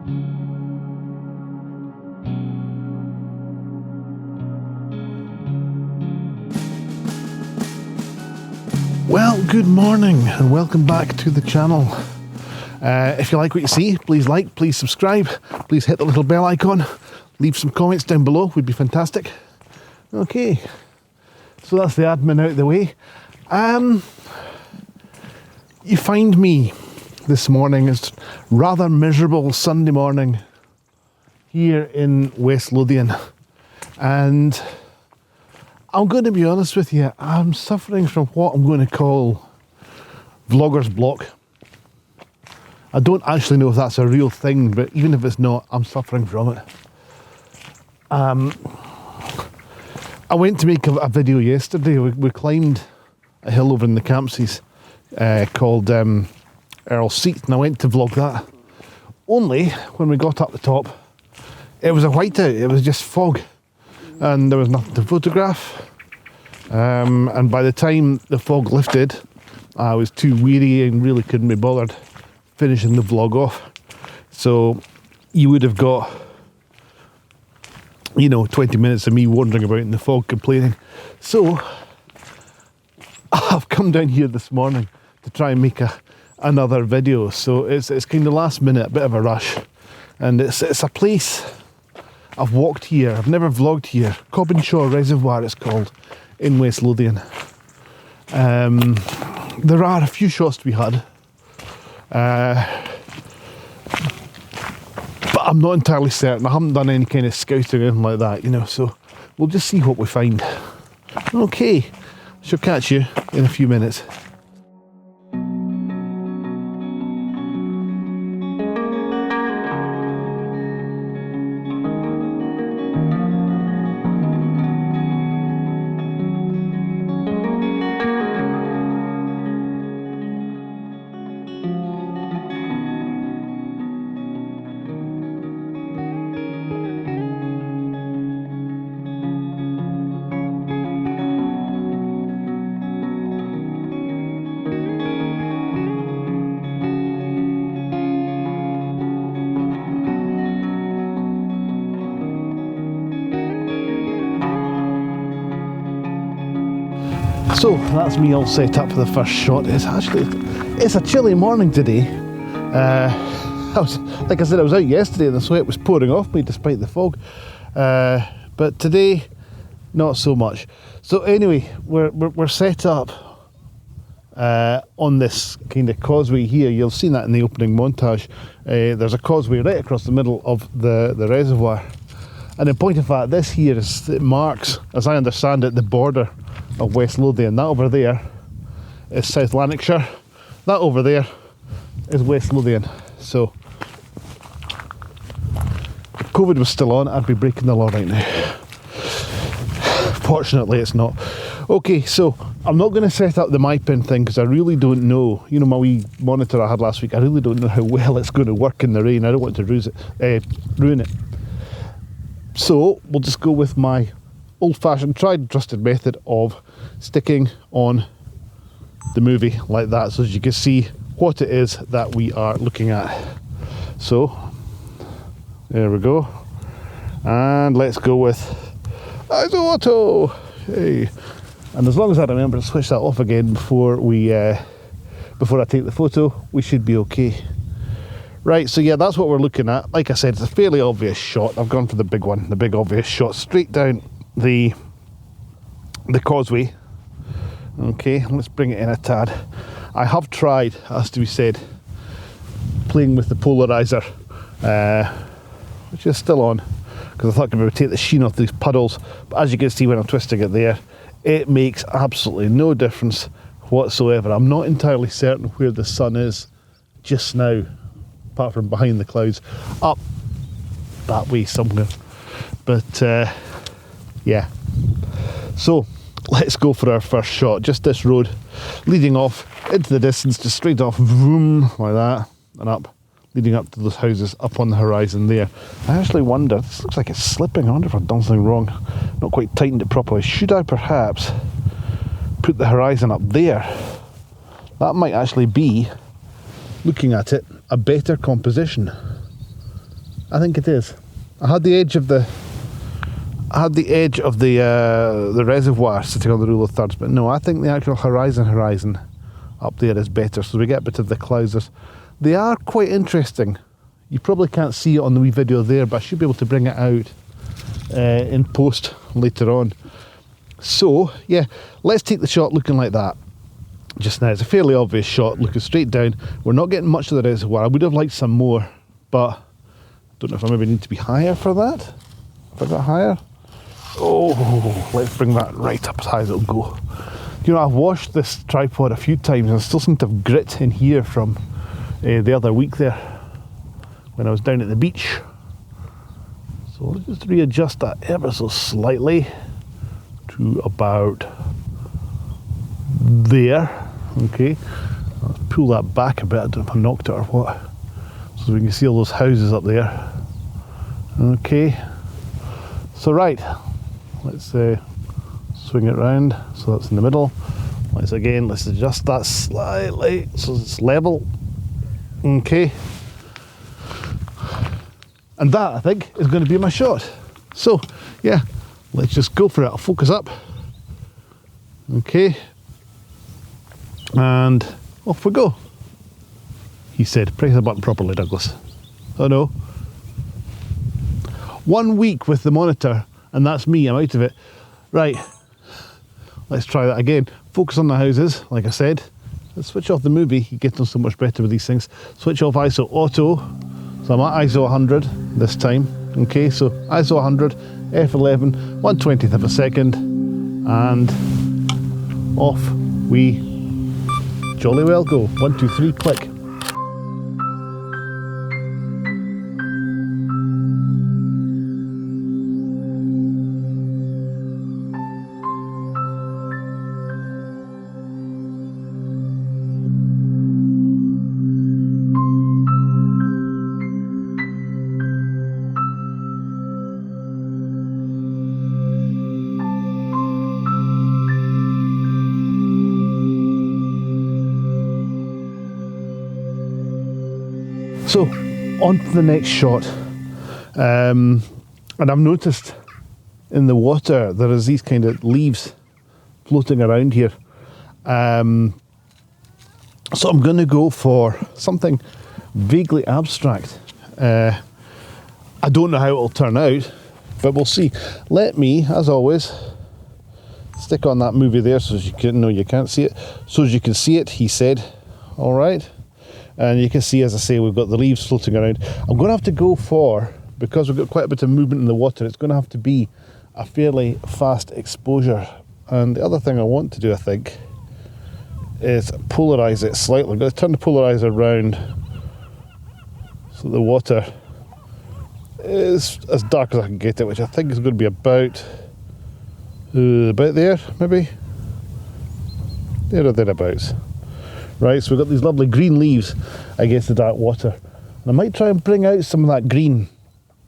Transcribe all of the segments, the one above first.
Well, good morning and welcome back to the channel. If you like what you see, please like, please subscribe, please hit the little bell icon, leave some comments down below, would be fantastic. Okay, so that's the admin out of the way. You find me this morning, it's rather miserable Sunday morning here in West Lothian, and I'm going to be honest with you, I'm suffering from what I'm going to call vlogger's block. I don't actually know if that's a real thing, but even if it's not, I'm suffering from it. I went to make a video yesterday. We climbed a hill over in the Campsies called Earl's Seat, and I went to vlog that. Only when we got up the top, it was a whiteout, it was just fog. And there was nothing to photograph, and by the time the fog lifted, I was too weary and really couldn't be bothered finishing the vlog off. So you would have got, 20 minutes of me wandering about in the fog complaining. So I've come down here this morning to try and make another video. So it's kind of last minute, a bit of a rush, and it's a place I've walked here, I've never vlogged here. Cobbinshaw Reservoir it's called, in West Lothian. There are a few shots to be had, but I'm not entirely certain. I haven't done any kind of scouting or anything like that, so we'll just see what we find. Okay, shall catch you in a few minutes. So that's me all set up for the first shot. It's a chilly morning today. Like I said, I was out yesterday and the sweat was pouring off me despite the fog. But today, not so much. So anyway, we're set up on this kind of causeway here. You'll have seen that in the opening montage. There's a causeway right across the middle of the reservoir. And in point of fact, this here it marks, as I understand it, the border of West Lothian. That over there is South Lanarkshire. That over there is West Lothian. So if COVID was still on, I'd be breaking the law right now. Fortunately it's not. Okay, so I'm not going to set up the MyPin thing because I really don't know. My wee monitor I had last week, I really don't know how well it's going to work in the rain. I don't want to ruin it. So we'll just go with my old-fashioned, tried and trusted method of sticking on the movie like that, so as you can see what it is that we are looking at. So there we go, and let's go with ISO auto. Hey, and as long as I remember to switch that off again before I take the photo, we should be okay. Right, so yeah, that's what we're looking at. Like I said, it's a fairly obvious shot. I've gone for the big one, the big obvious shot, straight down the causeway. Okay, let's bring it in a tad. I have tried, has to be said, playing with the polarizer, which is still on, because I thought I could maybe take the sheen off these puddles, but as you can see when I'm twisting it there, it makes absolutely no difference whatsoever. I'm not entirely certain where the sun is just now, apart from behind the clouds, up that way somewhere. But yeah, so let's go for our first shot. Just this road leading off into the distance, just straight off, vroom, like that, and up, leading up to those houses up on the horizon there. I actually wonder, this looks like it's slipping. I wonder if I've done something wrong, not quite tightened it properly. Should I perhaps put the horizon up there? That might actually be, looking at it, a better composition. I think it is. I had the edge of the reservoir sitting on the rule of thirds, but no, I think the actual horizon up there is better. So we get a bit of the clouds. They are quite interesting. You probably can't see it on the wee video there, but I should be able to bring it out in post later on. So yeah, let's take the shot looking like that just now. It's a fairly obvious shot looking straight down. We're not getting much of the reservoir. I would have liked some more, but I don't know if I maybe need to be higher for that. If I got higher. Oh, let's bring that right up as high as it'll go. You know, I've washed this tripod a few times and I still seem to have grit in here from the other week there when I was down at the beach. So let's just readjust that ever so slightly to about there. Okay, let's pull that back a bit. I don't know if I knocked it or what, so we can see all those houses up there. Okay, so right, let's swing it round so that's in the middle. Let's adjust that slightly so it's level. Okay, and that I think is going to be my shot. So yeah, let's just go for it. I'll focus up. Okay, and off we go. He said, press the button properly, Douglas. Oh no. 1 week with the monitor and that's me, I'm out of it. Right, let's try that again. Focus on the houses, like I said. Let's switch off the movie. You get on so much better with these things. Switch off ISO auto. So I'm at ISO 100 this time. Okay, so ISO 100, f11, 1/20th of a second, and off we jolly well go. 1, 2, 3, click. So, on to the next shot. And I've noticed in the water there is these kind of leaves floating around here. So I'm going to go for something vaguely abstract. I don't know how it'll turn out, but we'll see. Let me, as always, stick on that movie there so as you can, no, you can't see it. So as you can see it, he said, all right. And you can see, as I say, we've got the leaves floating around. I'm going to have to go for, because we've got quite a bit of movement in the water, it's going to have to be a fairly fast exposure. And the other thing I want to do, I think, is polarize it slightly. I'm going to turn the polarizer around so the water is as dark as I can get it, which I think is going to be about there, maybe? There or thereabouts. Right, so we've got these lovely green leaves against the dark water. And I might try and bring out some of that green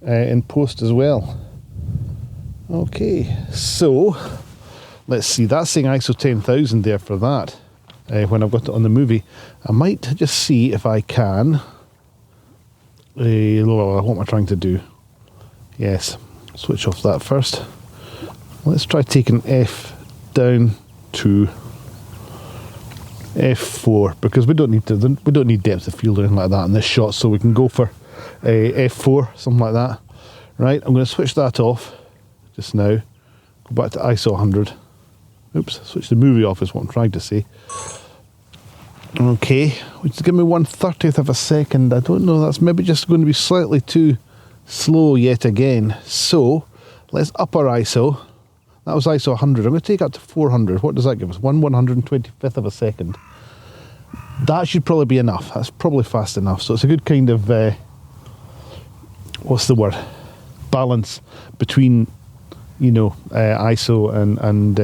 in post as well. Okay, so let's see, that's saying ISO 10,000 there for that. When I've got it on the movie, I might just see if I can. What am I trying to do? Yes, switch off that first. Let's try taking F down to F4, because we don't need depth of field or anything like that in this shot, so we can go for F4, something like that. Right, I'm going to switch that off just now. Go back to ISO 100. Oops, switch the movie off is what I'm trying to say. Okay, which is giving me 1/30th of a second. I don't know, that's maybe just going to be slightly too slow yet again. So let's up our ISO. That was ISO 100. I'm going to take it up to 400. What does that give us? 1/125th of a second. That should probably be enough. That's probably fast enough. So it's a good kind of, what's the word? Balance between, you know, ISO and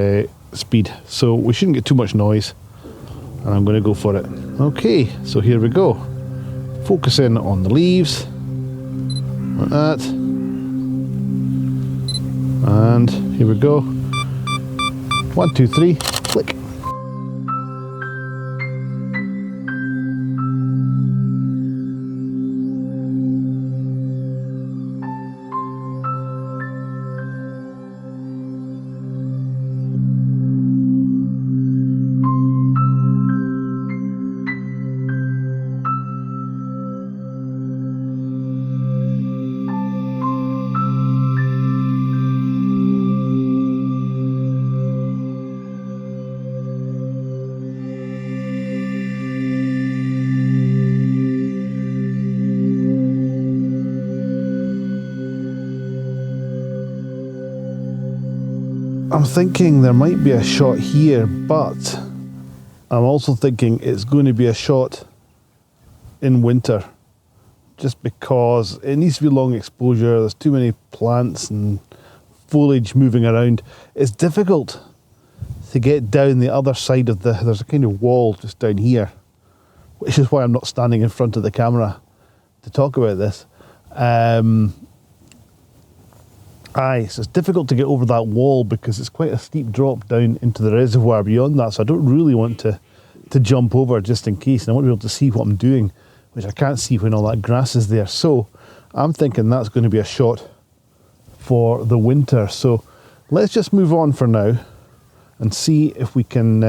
speed. So we shouldn't get too much noise. And I'm going to go for it. Okay, so here we go. Focusing on the leaves. Like that. And here we go. 1, 2, 3, click. I'm thinking there might be a shot here, but I'm also thinking it's going to be a shot in winter, just because it needs to be long exposure. There's too many plants and foliage moving around. It's difficult to get down the other side of there's a kind of wall just down here, which is why I'm not standing in front of the camera to talk about this. So it's difficult to get over that wall because it's quite a steep drop down into the reservoir beyond that, so I don't really want to jump over just in case, and I want to be able to see what I'm doing, which I can't see when all that grass is there. So I'm thinking that's going to be a shot for the winter. So let's just move on for now and see if we can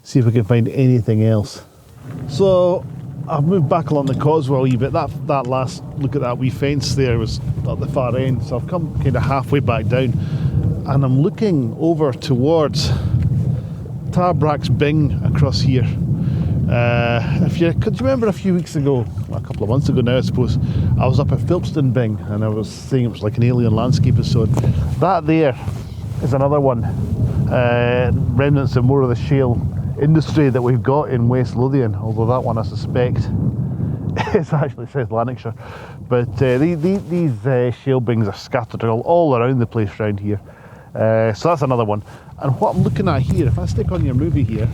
find anything else. So I've moved back along the causeway a wee bit. That last look at that wee fence there was at the far end, so I've come kind of halfway back down, and I'm looking over towards Tarbrack's Bing across here. Could you remember a few weeks ago, a couple of months ago now I suppose, I was up at Philpston Bing and I was saying it was like an alien landscape and so on. That there is another one, remnants of more of the shale industry that we've got in West Lothian, although that one I suspect is actually South Lanarkshire. But these shale bings are scattered all around the place around here. So that's another one. And what I'm looking at here, if I stick on your movie here,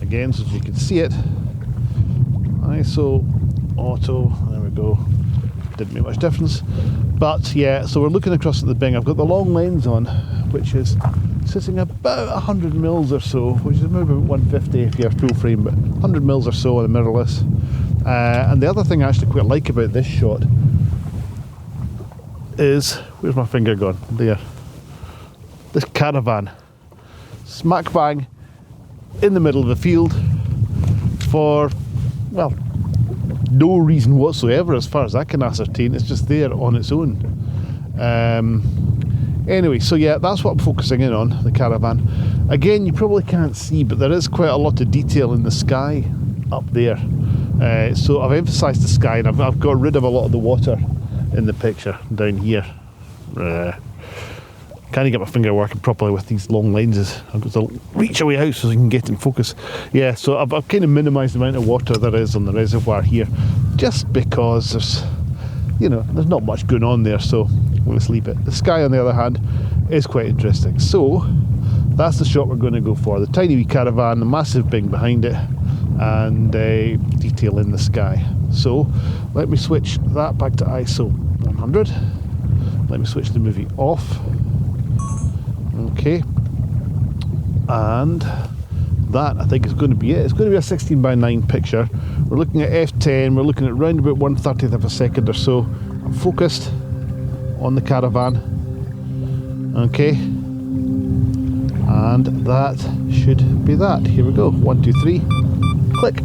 again so you can see it, ISO, auto, there we go, didn't make much difference. But yeah, so we're looking across at the Bing. I've got the long lens on, which is sitting about 100 mils or so, which is maybe about 150 if you have full frame, but 100 mils or so on a mirrorless. And the other thing I actually quite like about this shot is, where's my finger gone? There. This caravan, smack bang in the middle of the field for, well, no reason whatsoever as far as I can ascertain. It's just there on its own. Anyway, so yeah, that's what I'm focusing in on, the caravan. Again, you probably can't see, but there is quite a lot of detail in the sky up there. So I've emphasised the sky, and I've got rid of a lot of the water in the picture down here. Can't get my finger working properly with these long lenses. I've got to reach away out so I can get in focus. Yeah, so I've kind of minimised the amount of water there is on the reservoir here, just because there's not much going on there, so let's leave it. The sky, on the other hand, is quite interesting. So that's the shot we're going to go for. The tiny wee caravan, the massive Bing behind it, and detail in the sky. So let me switch that back to ISO 100. Let me switch the movie off. Okay, and that I think is going to be it. It's going to be a 16:9 picture. We're looking at f10. We're looking at around about 1/30th of a second or so. I'm focused on the caravan. Okay, and that should be that. Here we go. 1, 2, 3. Click.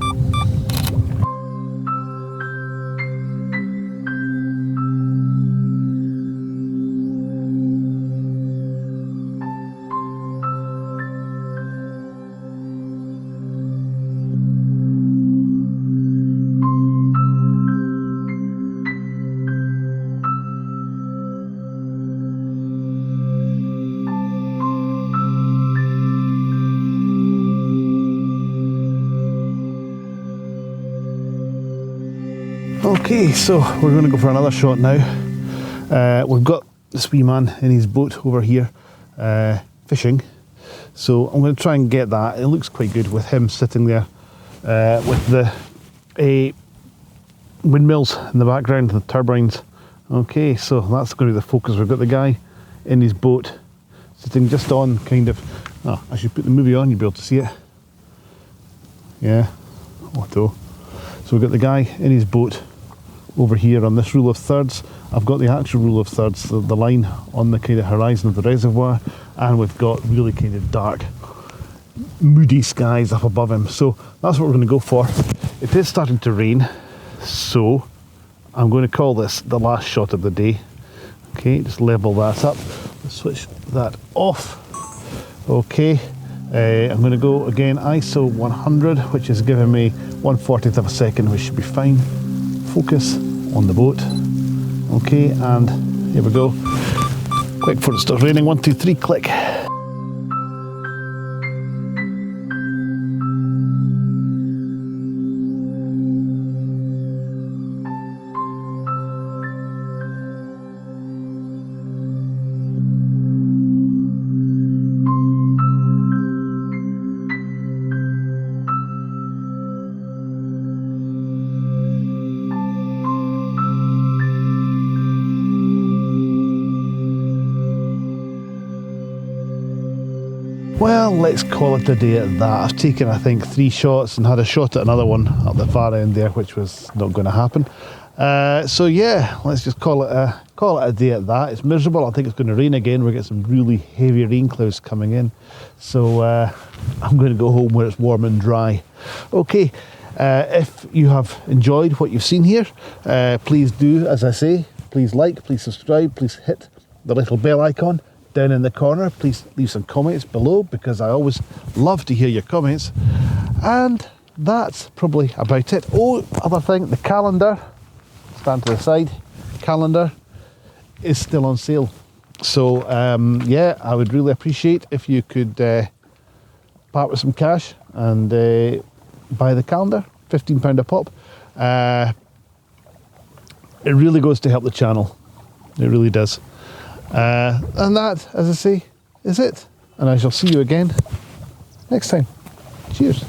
Okay, so we're going to go for another shot now. We've got this wee man in his boat over here fishing, so I'm going to try and get that. It looks quite good with him sitting there with the windmills in the background, the turbines. Okay, so that's going to be the focus. We've got the guy in his boat sitting just on kind of, I should put the movie on, you'll be able to see it. Yeah, auto. So we've got the guy in his boat over here on this rule of thirds. I've got the actual rule of thirds, the line on the kind of horizon of the reservoir, and we've got really kind of dark, moody skies up above him. So that's what we're going to go for. It is starting to rain, so I'm going to call this the last shot of the day. Okay, just level that up. Let's switch that off. Okay, I'm going to go again ISO 100, which is giving me 1/40th of a second, which should be fine. Focus on the boat. Okay, and here we go. Quick before it starts raining. 1, 2, 3, click. Well, let's call it a day at that. I've taken, I think, 3 shots and had a shot at another one up the far end there, which was not going to happen. So yeah, let's just call it a day at that. It's miserable. I think it's going to rain again. We'll get some really heavy rain clouds coming in. So I'm going to go home where it's warm and dry. Okay, if you have enjoyed what you've seen here, please do, as I say, please like, please subscribe, please hit the little bell icon down in the corner. Please leave some comments below, because I always love to hear your comments. And that's probably about it. Oh, other thing, the calendar, stand to the side, calendar is still on sale. So yeah, I would really appreciate if you could part with some cash and buy the calendar, £15 a pop. It really goes to help the channel. It really does. And that, as I say, is it. And I shall see you again next time. Cheers.